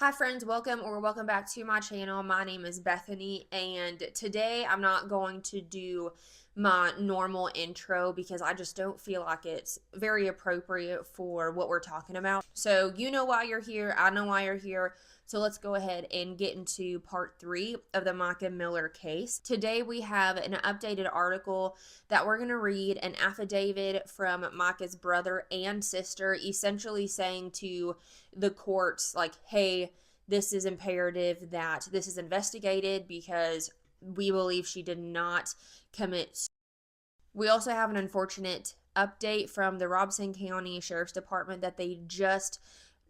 Hi friends, welcome back to my channel. My name is Bethany, and today I'm not going to do my normal intro because I just don't feel like it's very appropriate for what we're talking about. So you know why you're here, I know why you're here. So let's go ahead and get into part 3 of the Mica Miller case. Today we have an updated article that we're going to read, an affidavit from Mica's brother and sister, essentially saying to the courts, like, hey, this is imperative that this is investigated because we believe she did not commit. We also have an unfortunate update from the Robeson County Sheriff's Department that they just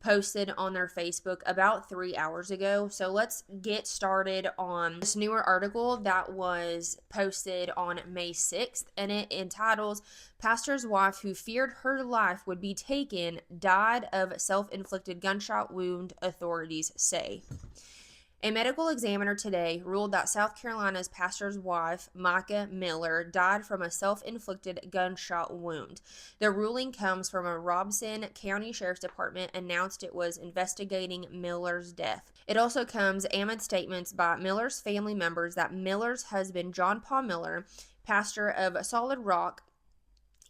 posted on their Facebook about 3 hours ago. So let's get started on this newer article that was posted on May 6th, and it entitles Pastor's Wife Who Feared Her Life Would Be Taken Died of Self-Inflicted Gunshot Wound, Authorities Say. A medical examiner today ruled that South Carolina's pastor's wife, Mica Miller, died from a self-inflicted gunshot wound. The ruling comes from a Robeson County Sheriff's Department announced it was investigating Miller's death. It also comes amid statements by Miller's family members that Miller's husband, John Paul Miller, pastor of Solid Rock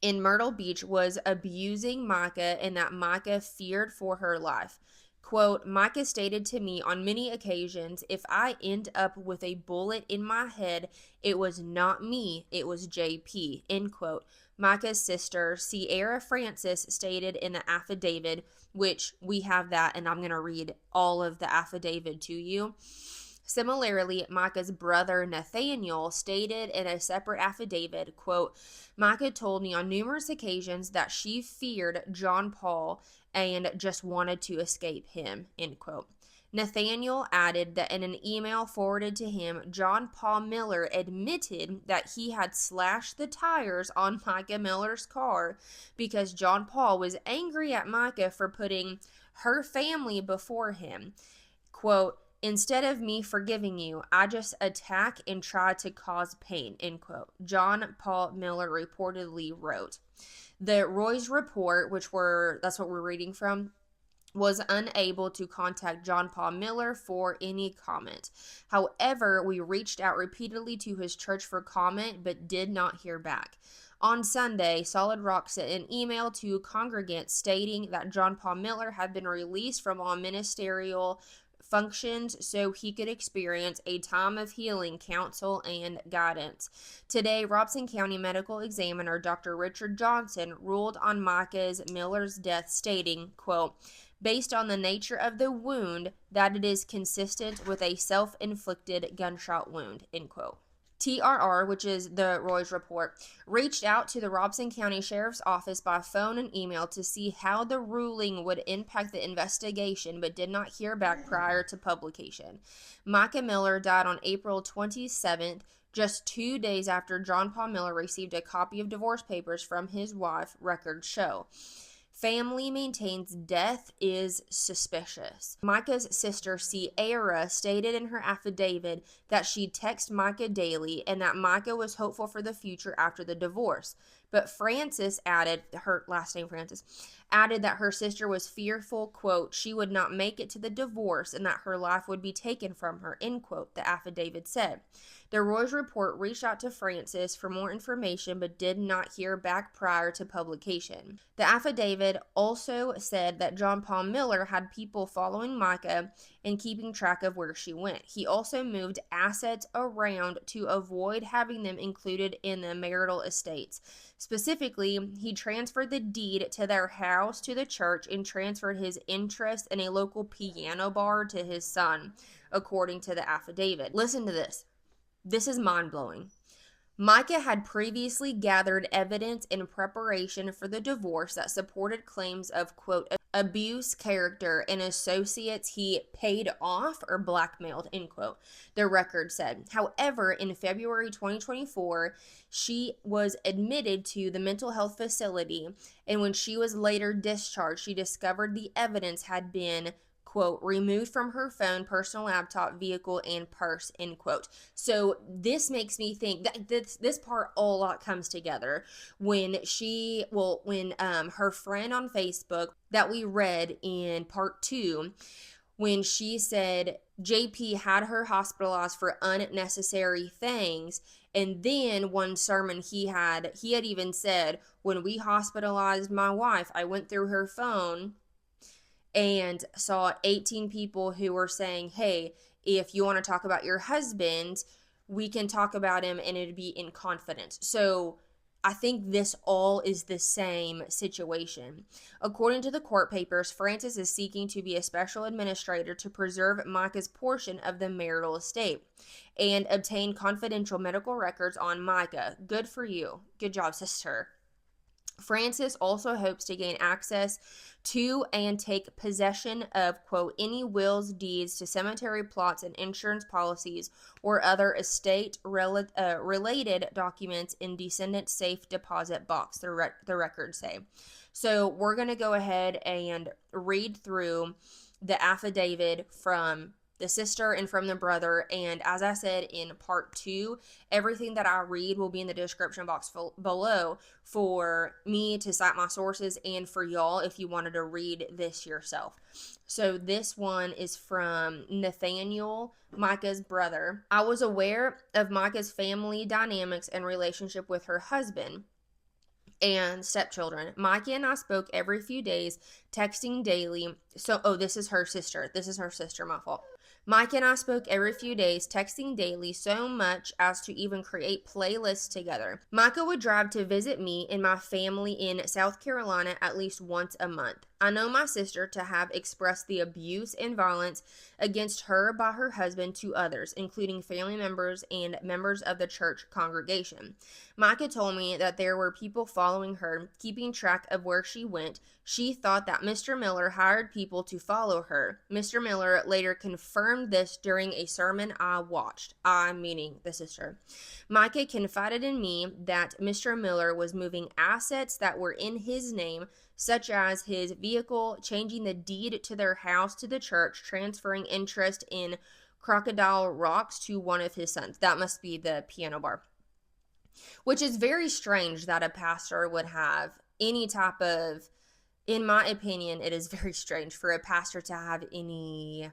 in Myrtle Beach, was abusing Mica and that Mica feared for her life. Quote, Mica stated to me on many occasions, if I end up with a bullet in my head, it was not me, it was JP, end quote. Mica's sister, Sierra Francis, stated in the affidavit, which we have that, and I'm going to read all of the affidavit to you. Similarly, Mica's brother Nathaniel stated in a separate affidavit, quote, Mica told me on numerous occasions that she feared John Paul and just wanted to escape him, end quote. Nathaniel added that in an email forwarded to him, John Paul Miller admitted that he had slashed the tires on Mica Miller's car because John Paul was angry at Mica for putting her family before him. Quote, instead of me forgiving you, I just attack and try to cause pain, end quote. John Paul Miller reportedly wrote. The Roy's report, that's what we're reading from, was unable to contact John Paul Miller for any comment. However, we reached out repeatedly to his church for comment but did not hear back. On Sunday, Solid Rock sent an email to congregants stating that John Paul Miller had been released from all ministerial functions so he could experience a time of healing, counsel, and guidance. Today, Robeson County Medical Examiner Dr. Richard Johnson ruled on Mica's Miller's death, stating, quote, based on the nature of the wound, that it is consistent with a self-inflicted gunshot wound, end quote. TRR, which is the Roy's report, reached out to the Robeson County Sheriff's Office by phone and email to see how the ruling would impact the investigation, but did not hear back prior to publication. Mica Miller died on April 27th, just 2 days after John Paul Miller received a copy of divorce papers from his wife, records show. Family maintains death is suspicious. Mica's sister, Sierra, stated in her affidavit that she texted Mica daily and that Mica was hopeful for the future after the divorce. But Francis added, her last name Francis, added that her sister was fearful, quote, she would not make it to the divorce and that her life would be taken from her, end quote, the affidavit said. The Roy's report reached out to Francis for more information but did not hear back prior to publication. The affidavit also said that John Paul Miller had people following Mica and keeping track of where she went. He also moved assets around to avoid having them included in the marital estates. Specifically, he transferred the deed to their house to the church and transferred his interest in a local piano bar to his son, according to the affidavit. Listen to this. This is mind-blowing. Mica had previously gathered evidence in preparation for the divorce that supported claims of, quote, abuse, character, and associates he paid off or blackmailed, end quote, the record said. However, in February 2024, she was admitted to the mental health facility, and when she was later discharged, she discovered the evidence had been, quote, removed from her phone, personal laptop, vehicle, and purse, end quote. So this makes me think that this part all comes together when her friend on Facebook that we read in part 2, when she said JP had her hospitalized for unnecessary things. And then one sermon he had even said, when we hospitalized my wife, I went through her phone and saw 18 people who were saying, hey, if you want to talk about your husband, we can talk about him and it'd be in confidence. So I think this all is the same situation. According to the court papers, Francis is seeking to be a special administrator to preserve Mica's portion of the marital estate and obtain confidential medical records on Mica. Good for you. Good job, sister. Francis also hopes to gain access to and take possession of, quote, any wills, deeds to cemetery plots and insurance policies or other estate related documents in descendant safe deposit box, the records say. So we're going to go ahead and read through the affidavit from the sister and from the brother. And as I said in part 2, everything that I read will be in the description box below for me to cite my sources and for y'all if you wanted to read this yourself. So this one is from Nathaniel, Mica's brother. I was aware of Mica's family dynamics and relationship with her husband and stepchildren. Mica and I spoke every few days, texting daily. This is her sister. My fault. Mica and I spoke every few days, texting daily, so much as to even create playlists together. Mica would drive to visit me and my family in South Carolina at least once a month. I know my sister to have expressed the abuse and violence against her by her husband to others, including family members and members of the church congregation. Mica told me that there were people following her, keeping track of where she went. She thought that Mr. Miller hired people to follow her. Mr. Miller later confirmed this during a sermon I watched. I meaning the sister. Mica confided in me that Mr. Miller was moving assets that were in his name, such as his vehicle, changing the deed to their house to the church, transferring interest in Crocodile Rocks to one of his sons. That must be the piano bar. Which is very strange that a pastor would have any type of, in my opinion, it is very strange for a pastor to have any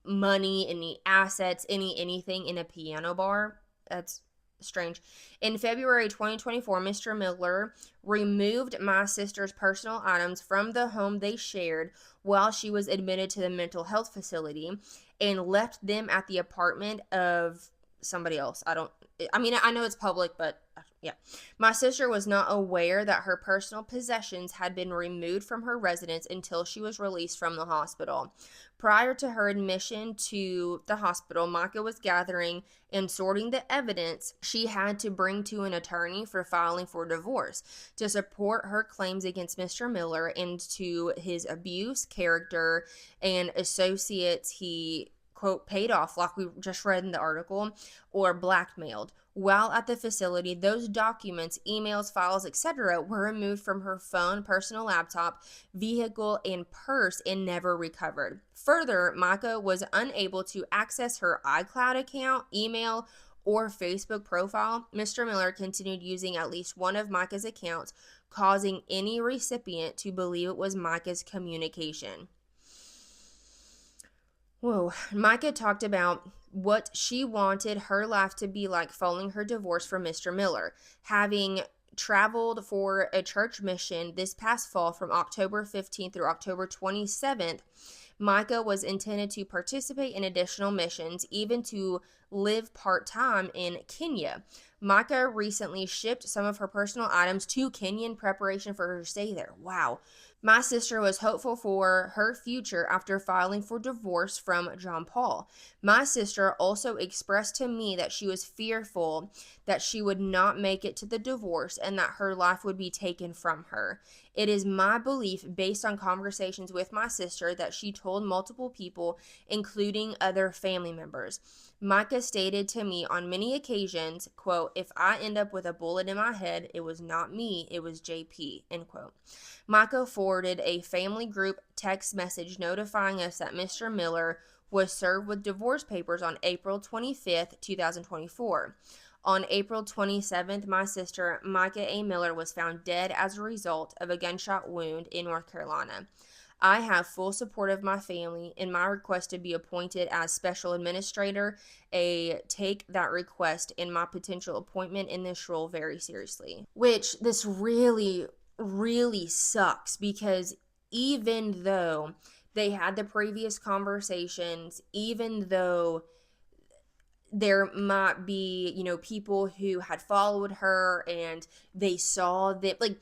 money, any assets, anything in a piano bar. That's strange. In February 2024, Mr. Miller removed my sister's personal items from the home they shared while she was admitted to the mental health facility and left them at the apartment of somebody else. I know it's public, but yeah. My sister was not aware that her personal possessions had been removed from her residence until she was released from the hospital. Prior to her admission to the hospital, Mica was gathering and sorting the evidence she had to bring to an attorney for filing for divorce to support her claims against Mr. Miller and to his abuse, character, and associates he, quote, paid off, like we just read in the article, or blackmailed. While at the facility, those documents, emails, files, etc. were removed from her phone, personal laptop, vehicle, and purse and never recovered. Further, Mica was unable to access her iCloud account, email, or Facebook profile. Mr. Miller continued using at least one of Mica's accounts, causing any recipient to believe it was Mica's communication. Whoa. Mica talked about what she wanted her life to be like following her divorce from Mr. Miller. Having traveled for a church mission this past fall from October 15th through October 27th, Mica was intended to participate in additional missions, even to live part-time in Kenya. Mica recently shipped some of her personal items to Kenya in preparation for her stay there. Wow. My sister was hopeful for her future after filing for divorce from John Paul. My sister also expressed to me that she was fearful that she would not make it to the divorce and that her life would be taken from her. It is my belief, based on conversations with my sister, that she told multiple people, including other family members. Mica stated to me on many occasions, quote, if I end up with a bullet in my head, it was not me, it was JP, end quote. Mica forwarded a family group text message notifying us that Mr. Miller was served with divorce papers on April 25th, 2024. On April 27th, my sister, Mica A. Miller, was found dead as a result of a gunshot wound in North Carolina. I have full support of my family in my request to be appointed as special administrator. I take that request and my potential appointment in this role very seriously. Which this really, really sucks, because even though they had the previous conversations, even though there might be, people who had followed her and they saw that, like,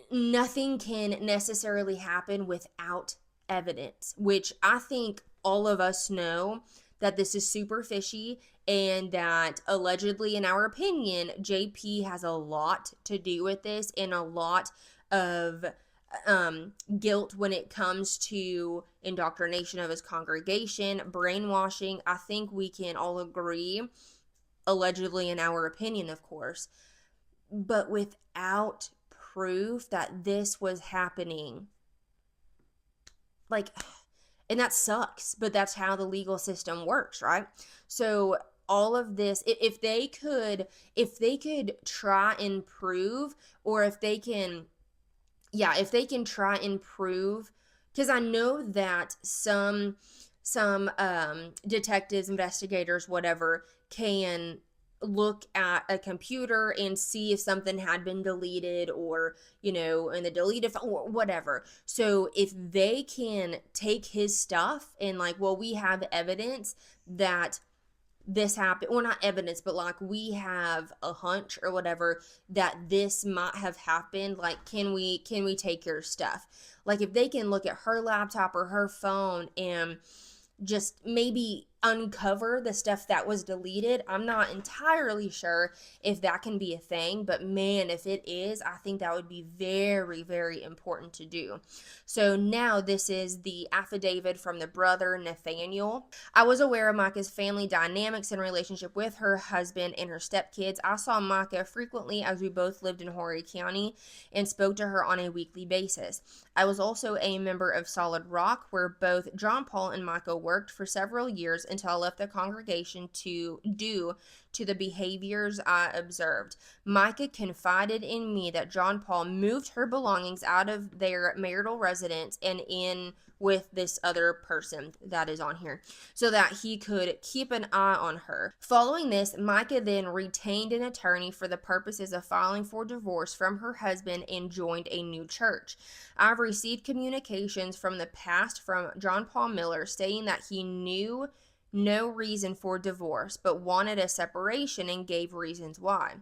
nothing can necessarily happen without evidence, which I think all of us know that this is super fishy, and that allegedly, in our opinion, JP has a lot to do with this and a lot of guilt when it comes to indoctrination of his congregation, brainwashing. I think we can all agree, allegedly, in our opinion, of course, but without proof that this was happening. Like, and that sucks, but that's how the legal system works, right? So all of this, if they could try and prove, or if they can try and prove, because I know that some detectives, investigators, whatever, can look at a computer and see if something had been deleted, or in the deleted file, or whatever. So if they can take his stuff and, like, well, we have evidence that this happened, or not evidence, but like, we have a hunch or whatever that this might have happened, like, can we take your stuff? Like, if they can look at her laptop or her phone and just maybe uncover the stuff that was deleted. I'm not entirely sure if that can be a thing, but man, if it is, I think that would be very, very important to do. So now this is the affidavit from the brother, Nathaniel. I was aware of Mica's family dynamics in relationship with her husband and her stepkids. I saw Mica frequently as we both lived in Horry County and spoke to her on a weekly basis. I was also a member of Solid Rock, where both John Paul and Mica worked for several years until I left the congregation due to the behaviors I observed. Mica confided in me that John Paul moved her belongings out of their marital residence and in with this other person that is on here, so that he could keep an eye on her. Following this, Mica then retained an attorney for the purposes of filing for divorce from her husband and joined a new church. I've received communications from the past from John Paul Miller stating that he knew no reason for divorce, but wanted a separation and gave reasons why.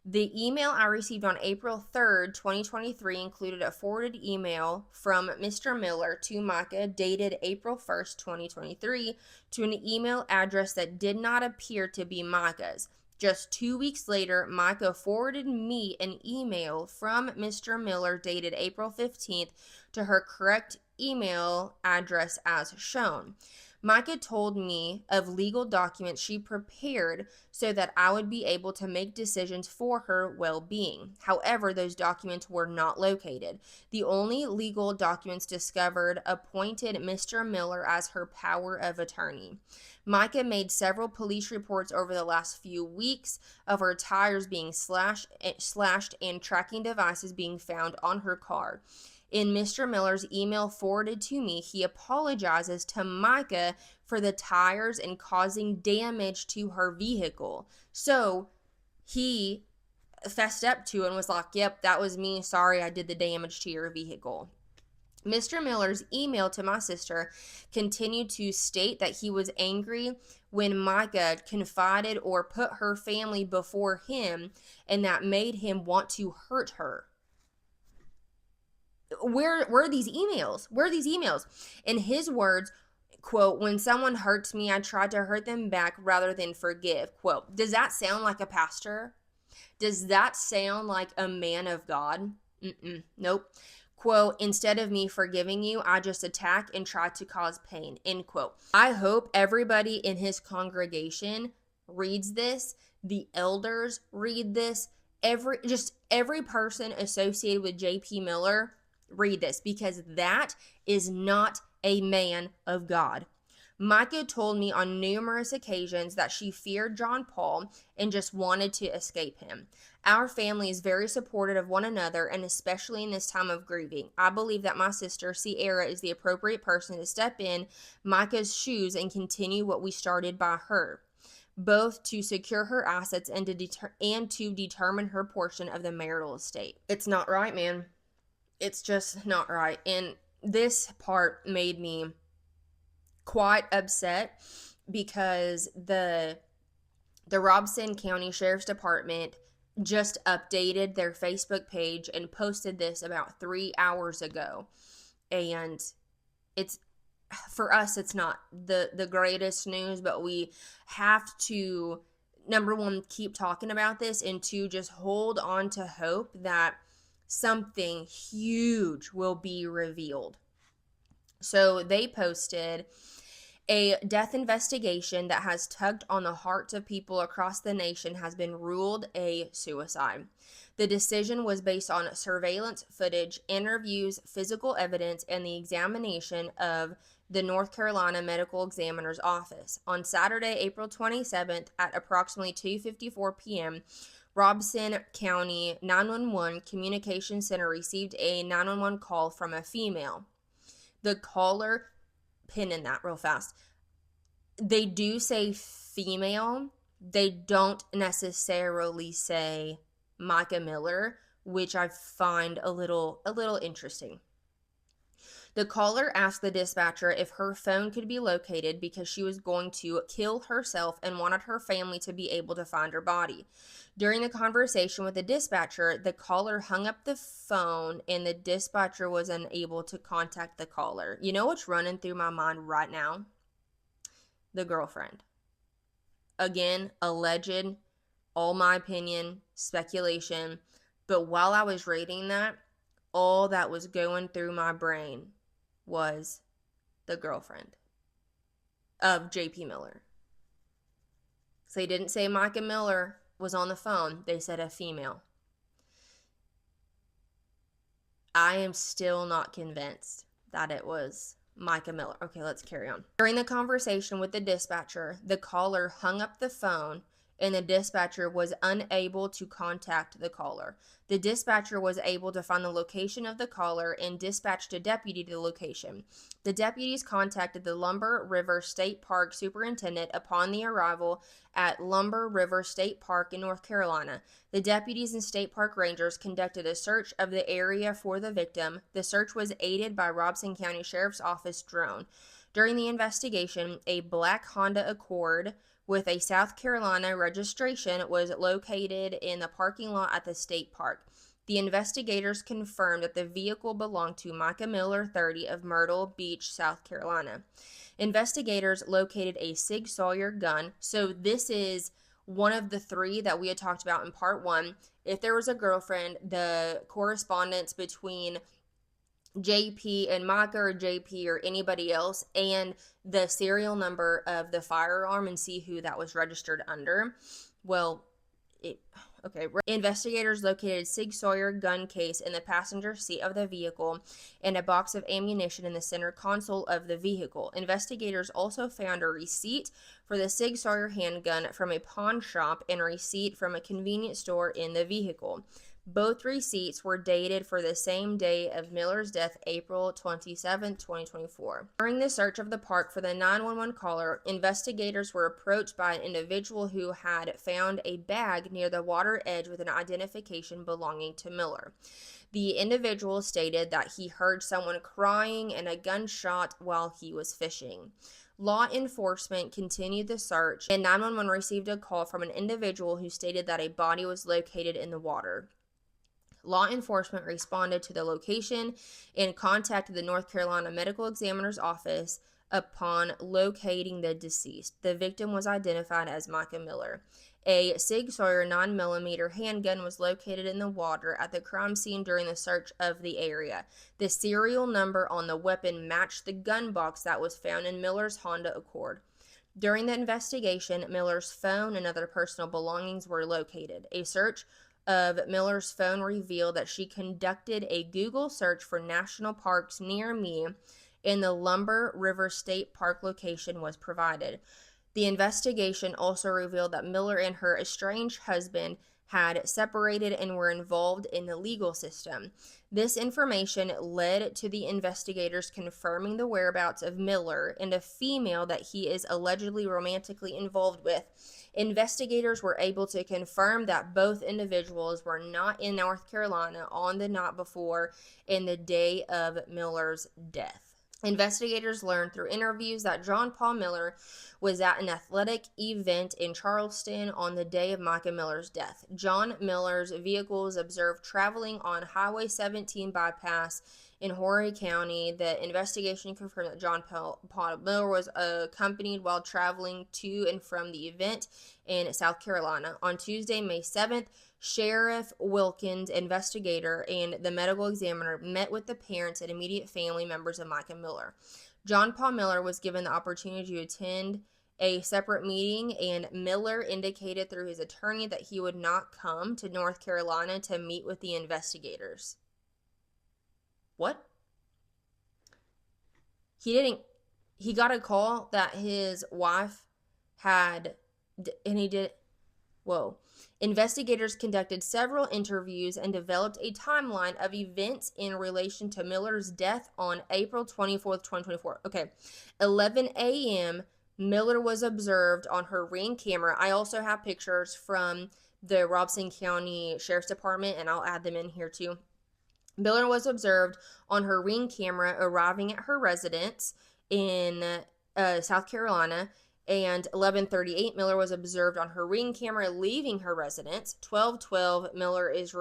The email I received on April 3rd, 2023 included a forwarded email from Mr. Miller to Mica dated April 1st, 2023 to an email address that did not appear to be Mica's. Just 2 weeks later, Mica forwarded me an email from Mr. Miller dated April 15th to her correct email address as shown. Mica told me of legal documents she prepared so that I would be able to make decisions for her well-being. However, those documents were not located. The only legal documents discovered appointed Mr. Miller as her power of attorney. Mica made several police reports over the last few weeks of her tires being slashed and tracking devices being found on her car. In Mr. Miller's email forwarded to me, he apologizes to Mica for the tires and causing damage to her vehicle. So he fessed up to it and was like, yep, that was me. Sorry, I did the damage to your vehicle. Mr. Miller's email to my sister continued to state that he was angry when Mica confided or put her family before him, and that made him want to hurt her. Where are these emails? Where are these emails? In his words, quote, when someone hurts me, I try to hurt them back rather than forgive. Quote, does that sound like a pastor? Does that sound like a man of God? Nope. Quote, instead of me forgiving you, I just attack and try to cause pain. End quote. I hope everybody in his congregation reads this. The elders read this. Every person associated with J.P. Miller read this, because that is not a man of God. Mica told me on numerous occasions that she feared John Paul and just wanted to escape him. Our family is very supportive of one another, and especially in this time of grieving. I believe that my sister, Sierra, is the appropriate person to step in Mica's shoes and continue what we started by her, both to secure her assets and to determine her portion of the marital estate. It's not right, man. It's just not right. And this part made me quite upset because the Robeson County Sheriff's Department just updated their Facebook page and posted this about 3 hours ago. And it's, for us, it's not the greatest news, but we have to, number one, keep talking about this, and two, just hold on to hope that something huge will be revealed. So they posted, a death investigation that has tugged on the hearts of people across the nation has been ruled a suicide. The decision was based on surveillance footage, interviews, physical evidence, and the examination of the North Carolina Medical Examiner's Office. On Saturday, April 27th at approximately 2:54 p.m., Robeson County 911 Communication Center received a 911 call from a female. The caller, pin in that real fast, they do say female. They don't necessarily say Mica Miller, which I find a little interesting. The caller asked the dispatcher if her phone could be located because she was going to kill herself and wanted her family to be able to find her body. During the conversation with the dispatcher, the caller hung up the phone and the dispatcher was unable to contact the caller. You know what's running through my mind right now? The girlfriend. Again, alleged, all my opinion, speculation. But while I was reading that, all that was going through my brain was the girlfriend of J.P. Miller. So they didn't say Mica Miller was on the phone. They said a female. I am still not convinced that it was Mica Miller. Okay, let's carry on. During the conversation with the dispatcher, the caller hung up the phone and the dispatcher was unable to contact the caller. The dispatcher was able to find the location of the caller and dispatched a deputy to the location. The deputies contacted the Lumber River State Park superintendent upon the arrival at Lumber River State Park in North Carolina. The deputies and state park rangers conducted a search of the area for the victim. The search was aided by Robeson County Sheriff's Office drone. During the investigation, a black Honda Accord with a South Carolina registration was located in the parking lot at the state park. The investigators confirmed that the vehicle belonged to Mica Miller, 30, of Myrtle Beach, South Carolina. Investigators located a Sig Sauer gun. So this is one of the three that we had talked about in part one. If there was a girlfriend, the correspondence between JP and Mica, or JP or anybody else, and the serial number of the firearm and see who that was registered under. Well, investigators located Sig Sauer gun case in the passenger seat of the vehicle and a box of ammunition in the center console of the vehicle. Investigators also found a receipt for the Sig Sauer handgun from a pawn shop and a receipt from a convenience store in the vehicle. Both receipts were dated for the same day of Miller's death, April 27, 2024. During the search of the park for the 911 caller, investigators were approached by an individual who had found a bag near the water edge with an identification belonging to Miller. The individual stated that he heard someone crying and a gunshot while he was fishing. Law enforcement continued the search, and 911 received a call from an individual who stated that a body was located in the water. Law enforcement responded to the location and contacted the North Carolina Medical Examiner's Office upon locating the deceased. The victim was identified as Mica Miller. A Sig Sauer 9mm handgun was located in the water at the crime scene during the search of the area. The serial number on the weapon matched the gun box that was found in Miller's Honda Accord. During the investigation, Miller's phone and other personal belongings were located. A search of Miller's phone revealed that she conducted a Google search for national parks near me in the Lumber River State Park location was provided. The investigation also revealed that Miller and her estranged husband had separated and were involved in the legal system. This information led to the investigators confirming the whereabouts of Miller and a female that he is allegedly romantically involved with. Investigators were able to confirm that both individuals were not in North Carolina on the night before and the day of Miller's death. Investigators learned through interviews that John Paul Miller was at an athletic event in Charleston on the day of Mica Miller's death. John Miller's vehicle was observed traveling on Highway 17 bypass in Horry County. The investigation confirmed that John Paul Miller was accompanied while traveling to and from the event in South Carolina. On Tuesday, May 7th, Sheriff Wilkins, investigator, and the medical examiner met with the parents and immediate family members of Mica Miller. John Paul Miller was given the opportunity to attend a separate meeting, and Miller indicated through his attorney that he would not come to North Carolina to meet with the investigators. What? He got a call that his wife had, and he did, whoa. Investigators conducted several interviews and developed a timeline of events in relation to Miller's death on April 24th, 2024. Okay, 11 a.m., Miller was observed on her Ring camera. I also have pictures from the Robeson County Sheriff's Department, and I'll add them in here too. Miller was observed on her Ring camera arriving at her residence in South Carolina, and 11:38, Miller was observed on her Ring camera leaving her residence. 12:12, Miller is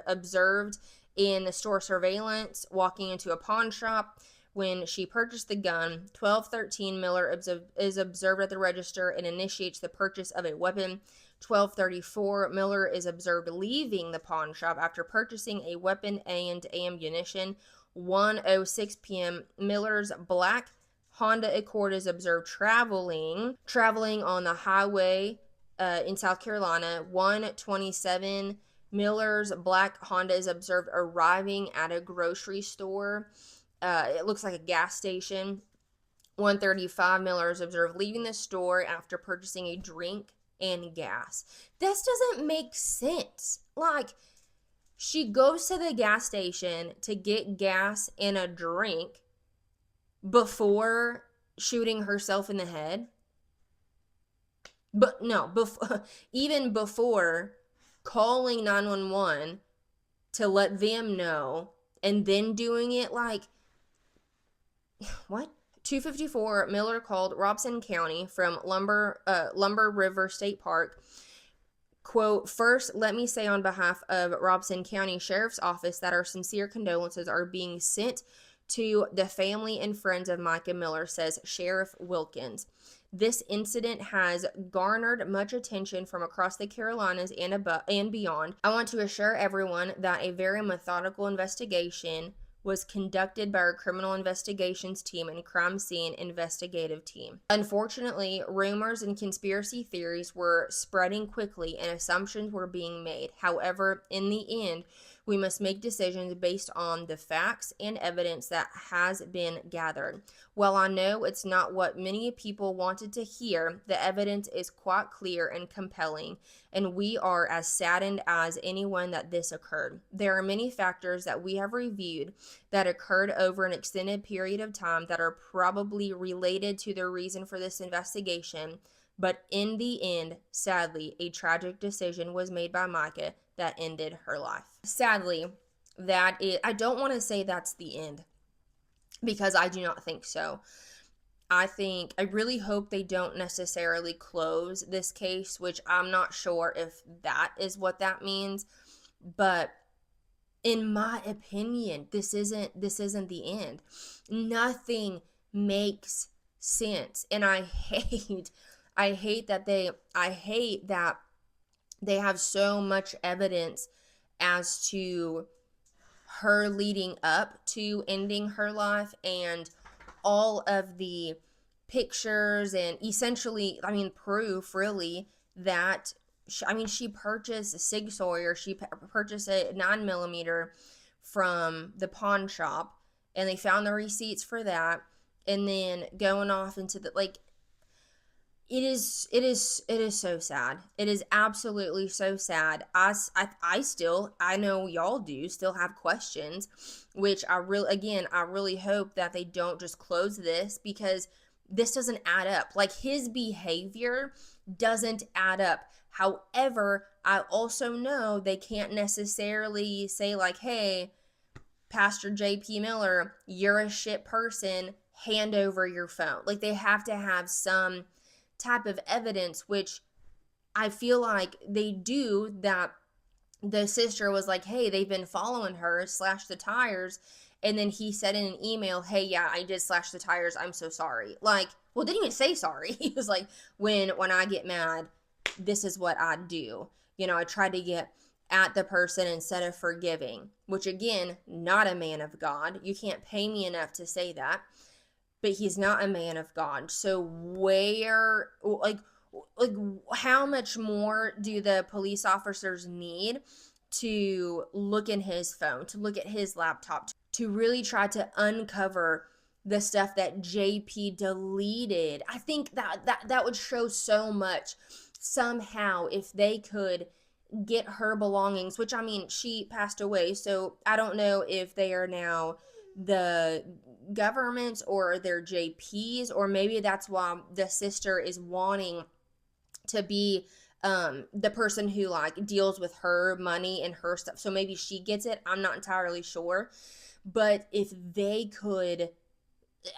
observed in the store surveillance walking into a pawn shop when she purchased the gun. 12:13, Miller is observed at the register and initiates the purchase of a weapon. 12:34, Miller is observed leaving the pawn shop after purchasing a weapon and ammunition. 1:06 p.m., Miller's black Honda Accord is observed traveling on the highway in South Carolina. 1:27, Miller's black Honda is observed arriving at a grocery store. It looks like a gas station. 1:35, Miller is observed leaving the store after purchasing a drink and gas. This doesn't make sense. Like, she goes to the gas station to get gas and a drink before shooting herself in the head. But no, even before calling 911 to let them know and then doing it, like, what? 2:54, Miller called Robeson County from Lumber River State Park. Quote, "First, let me say on behalf of Robeson County Sheriff's Office that our sincere condolences are being sent to the family and friends of Mica Miller," says Sheriff Wilkins. "This incident has garnered much attention from across the Carolinas and beyond. I want to assure everyone that a very methodical investigation was conducted by our criminal investigations team and crime scene investigative team. Unfortunately, rumors and conspiracy theories were spreading quickly and assumptions were being made. However, in the end, we must make decisions based on the facts and evidence that has been gathered. While I know it's not what many people wanted to hear, the evidence is quite clear and compelling, and we are as saddened as anyone that this occurred. There are many factors that we have reviewed that occurred over an extended period of time that are probably related to the reason for this investigation, but in the end, sadly, a tragic decision was made by Mica that ended her life." Sadly, I don't want to say that's the end, because I do not think so. I really hope they don't necessarily close this case, which I'm not sure if that is what that means, but in my opinion, this isn't the end. Nothing makes sense, and I hate that they have so much evidence as to her leading up to ending her life, and all of the pictures and essentially, proof really that she purchased a Sig Sauer, she purchased a 9mm from the pawn shop, and they found the receipts for that, and then going off into the, like, it is so sad. It is absolutely so sad. I know y'all do still have questions, which I really hope that they don't just close this, because this doesn't add up. Like, his behavior doesn't add up. However, I also know they can't necessarily say, like, hey, Pastor J.P. Miller, you're a shit person, hand over your phone. Like, they have to have some type of evidence, which I feel like they do. That the sister was like, hey, they've been following her, slash the tires. And then he said in an email, hey, yeah, I did slash the tires, I'm so sorry. Like, well, didn't even say sorry. He was like, when I get mad, this is what I do. I try to get at the person instead of forgiving, which, again, not a man of God. You can't pay me enough to say that. But he's not a man of God. So where, like how much more do the police officers need to look in his phone, to look at his laptop, to really try to uncover the stuff that JP deleted? I think that would show so much. Somehow, if they could get her belongings, which, I mean, she passed away, so I don't know if they are now the government or their JPs, or maybe that's why the sister is wanting to be the person who, like, deals with her money and her stuff, so maybe she gets it. I'm not entirely sure. But if they could,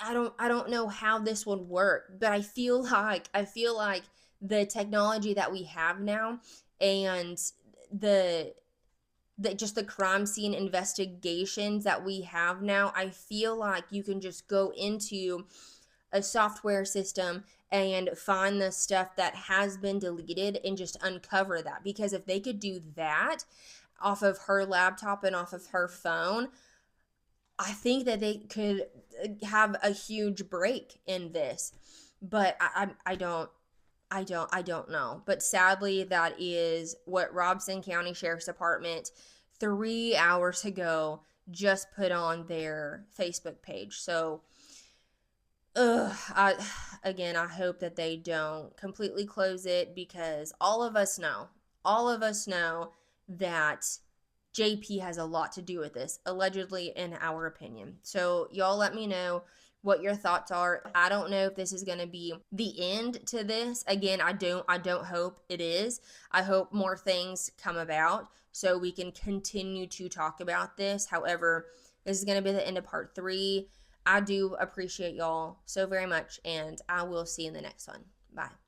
I don't know how this would work, but I feel like the technology that we have now, and the just the crime scene investigations that we have now, I feel like you can just go into a software system and find the stuff that has been deleted and just uncover that. Because if they could do that off of her laptop and off of her phone, I think that they could have a huge break in this. But I don't know. But sadly, that is what Robeson County Sheriff's Department 3 hours ago just put on their Facebook page. So, I hope that they don't completely close it, because all of us know that JP has a lot to do with this, allegedly, in our opinion. So y'all let me know what your thoughts are. I don't know if this is going to be the end to this. Again, I don't hope it is. I hope more things come about so we can continue to talk about this. However, this is going to be the end of part 3. I do appreciate y'all so very much, and I will see you in the next one. Bye.